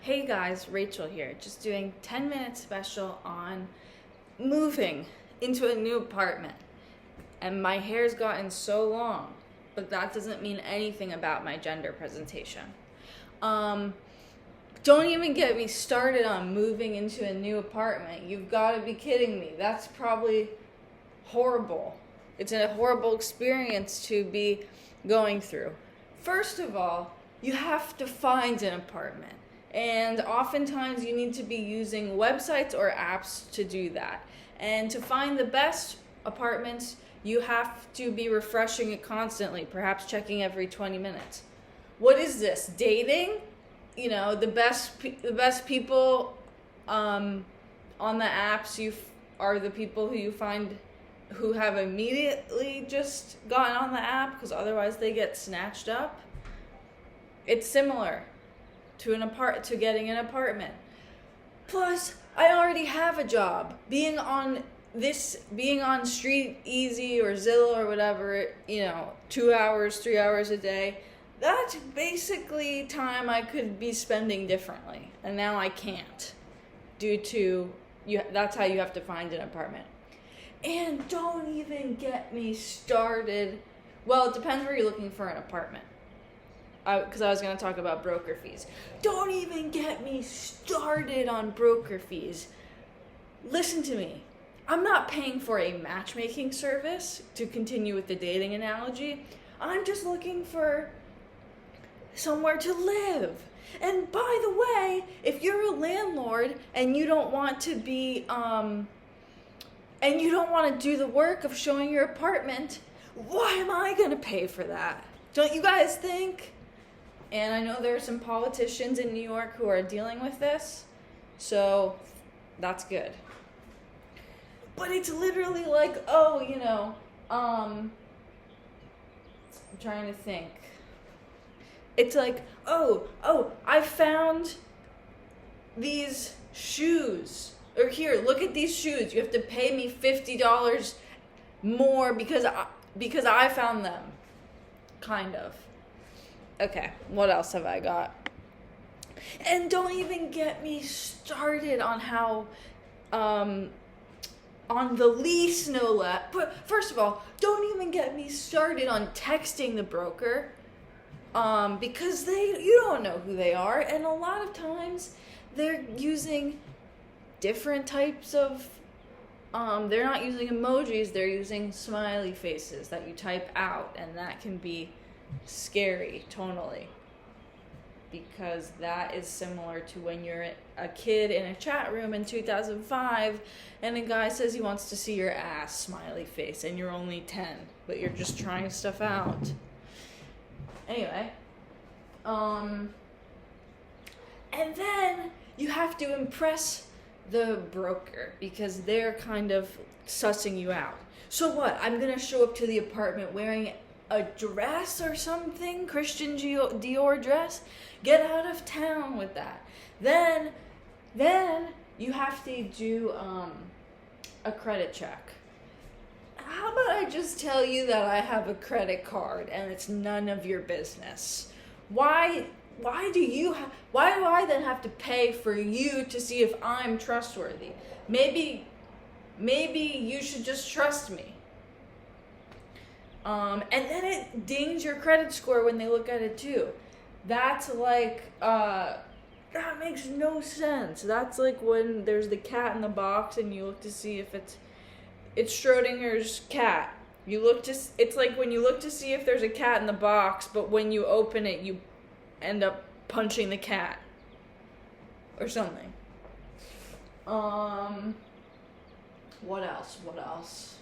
Hey guys, Rachel here, just doing 10-minute special on moving into a new apartment. And my hair's gotten so long, but that doesn't mean anything about my gender presentation. Don't even get me started on moving into a new apartment. You've got to be kidding me. That's probably horrible. It's a horrible experience to be going through. First of all, you have to find an apartment. And oftentimes you need to be using websites or apps to do that. And to find the best apartments, you have to be refreshing it constantly, perhaps checking every 20 minutes. What is this? Dating? You know, the best people on the apps are the people who you find who have immediately just gotten on the app, because otherwise they get snatched up. It's similar to getting an apartment. Plus, I already have a job. Being on Street Easy or Zillow or whatever, 2 hours, 3 hours a day, that's basically time I could be spending differently. And now I can't that's how you have to find an apartment. And don't even get me started. Well, it depends where you're looking for an apartment. Because I was going to talk about broker fees. Don't even get me started on broker fees. Listen to me. I'm not paying for a matchmaking service, to continue with the dating analogy. I'm just looking for somewhere to live. And by the way, if you're a landlord and you don't want to be, and you don't want to do the work of showing your apartment, why am I going to pay for that? Don't you guys think? And I know there are some politicians in New York who are dealing with this, so that's good. But it's literally like, I'm trying to think. It's like, I found these shoes. Or here, look at these shoes. You have to pay me $50 more because I found them. Kind of. Okay, what else have I got? And don't even get me started on how, on the lease, no less. But first of all, don't even get me started on texting the broker, because you don't know who they are, and a lot of times they're using different types of, they're not using emojis, they're using smiley faces that you type out, and that can be scary tonally, because that is similar to when you're a kid in a chat room in 2005 and a guy says he wants to see your ass, smiley face, and you're only 10, but you're just trying stuff out. Anyway, and then you have to impress the broker because they're kind of sussing you out. So what? I'm gonna show up to the apartment wearing a dress or something, Christian Dior dress? Get out of town with that. Then you have to do a credit check. How about I just tell you that I have a credit card and it's none of your business? Why do I then have to pay for you to see if I'm trustworthy? Maybe you should just trust me. And then it dings your credit score when they look at it too. That's like, that makes no sense. That's like when there's the cat in the box and you look to see if it's Schrodinger's cat. It's like when you look to see if there's a cat in the box, but when you open it, you end up punching the cat. Or something. What else?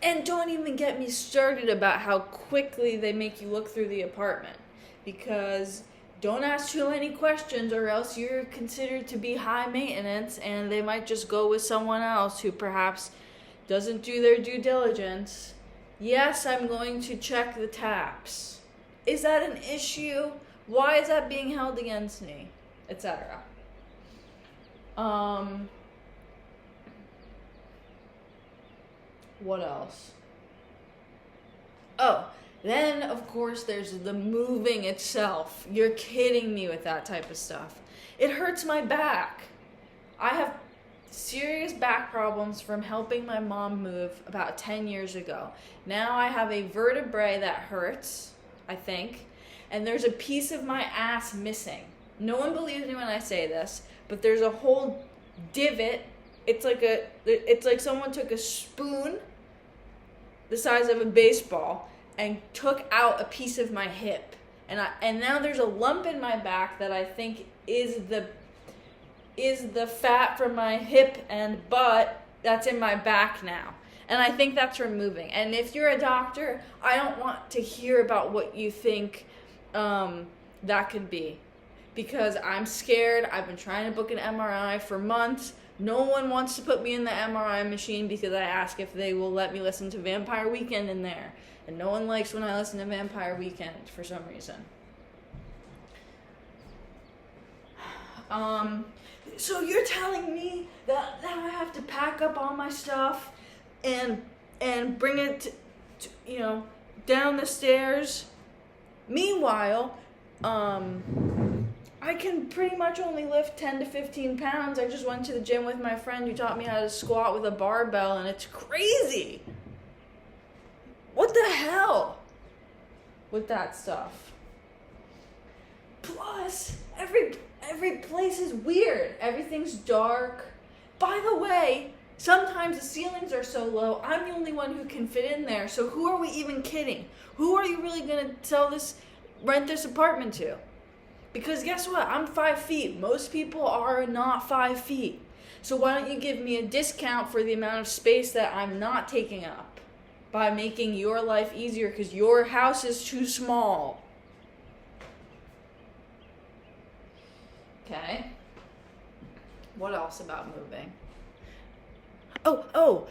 And don't even get me started about how quickly they make you look through the apartment. Because don't ask too many questions or else you're considered to be high maintenance and they might just go with someone else who perhaps doesn't do their due diligence. Yes, I'm going to check the taps. Is that an issue? Why is that being held against me? Etc. What else? Oh, Then, of course, there's the moving itself. You're kidding me with that type of stuff. It hurts my back. I have serious back problems from helping my mom move about 10 years ago. Now I have a vertebrae that hurts, I think, and there's a piece of my ass missing. No one believes me when I say this, but there's a whole divot. It's like someone took a spoon the size of a baseball and took out a piece of my hip. And now there's a lump in my back that I think is the fat from my hip and butt that's in my back now. And I think that's removing. And if you're a doctor, I don't want to hear about what you think that could be. Because I'm scared. I've been trying to book an MRI for months. No one wants to put me in the MRI machine because I ask if they will let me listen to Vampire Weekend in there. And no one likes when I listen to Vampire Weekend for some reason. So you're telling me that I have to pack up all my stuff and bring it to, down the stairs. Meanwhile, I can pretty much only lift 10 to 15 pounds. I just went to the gym with my friend who taught me how to squat with a barbell, and it's crazy. What the hell with that stuff? Plus, every place is weird. Everything's dark. By the way, sometimes the ceilings are so low, I'm the only one who can fit in there. So who are we even kidding? Who are you really going to rent this apartment to? Because guess what? I'm 5 feet. Most people are not 5 feet. So why don't you give me a discount for the amount of space that I'm not taking up by making your life easier because your house is too small? Okay. What else about moving? Oh,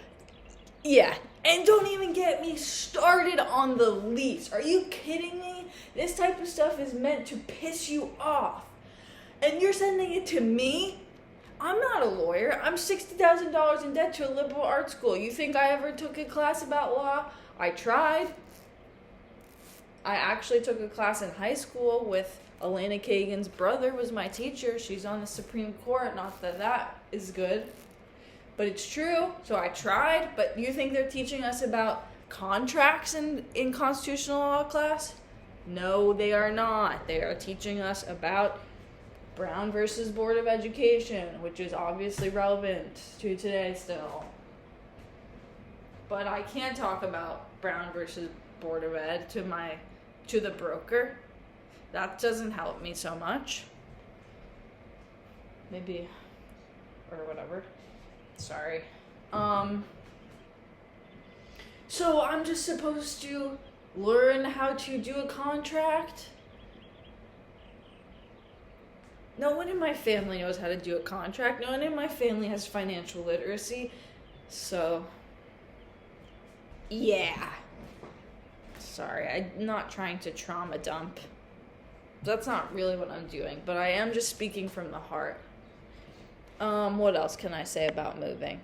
yeah. And don't even get me started on the lease. Are you kidding me? This type of stuff is meant to piss you off. And you're sending it to me? I'm not a lawyer. I'm $60,000 in debt to a liberal arts school. You think I ever took a class about law? I tried. I actually took a class in high school with Elena Kagan's brother was my teacher. She's on the Supreme Court. Not that that is good. But it's true. So I tried. But you think they're teaching us about contracts in constitutional law class? No, they are not. They are teaching us about Brown versus Board of Education, which is obviously relevant to today still. But I can't talk about Brown versus Board of Ed to the broker. That doesn't help me so much. Maybe, or whatever. Sorry. So I'm just supposed to learn how to do a contract? No one in my family knows how to do a contract. No one in my family has financial literacy. So, yeah. Sorry, I'm not trying to trauma dump. That's not really what I'm doing, but I am just speaking from the heart. What else can I say about moving?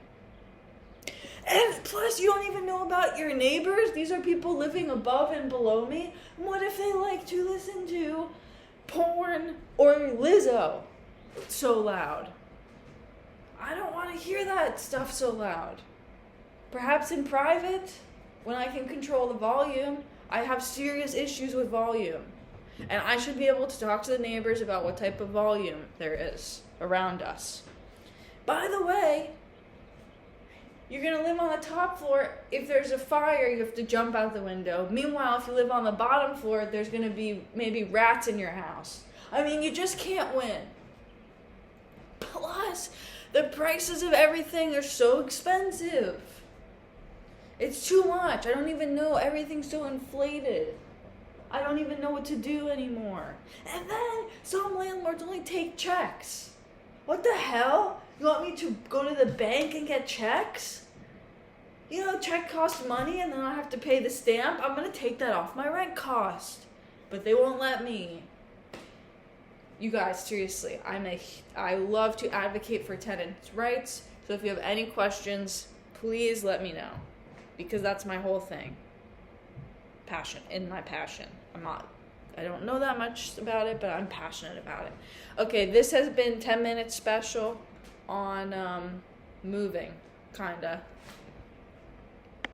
And plus, you don't even know about your neighbors. These are people living above and below me. What if they like to listen to porn or Lizzo so loud? I don't want to hear that stuff so loud. Perhaps in private, when I can control the volume. I have serious issues with volume. And I should be able to talk to the neighbors about what type of volume there is around us. By the way, you're going to live on the top floor. If there's a fire, you have to jump out the window. Meanwhile, if you live on the bottom floor, there's going to be maybe rats in your house. I mean, you just can't win. Plus, the prices of everything are so expensive. It's too much. I don't even know. Everything's so inflated. I don't even know what to do anymore. And then some landlords only take checks. What the hell? You want me to go to the bank and get checks? You know, check costs money and then I have to pay the stamp. I'm going to take that off my rent cost. But they won't let me. You guys, seriously, I love to advocate for tenants' rights. So if you have any questions, please let me know. Because that's my whole thing. my passion. I don't know that much about it, but I'm passionate about it. Okay, this has been 10 minutes special on moving, kinda.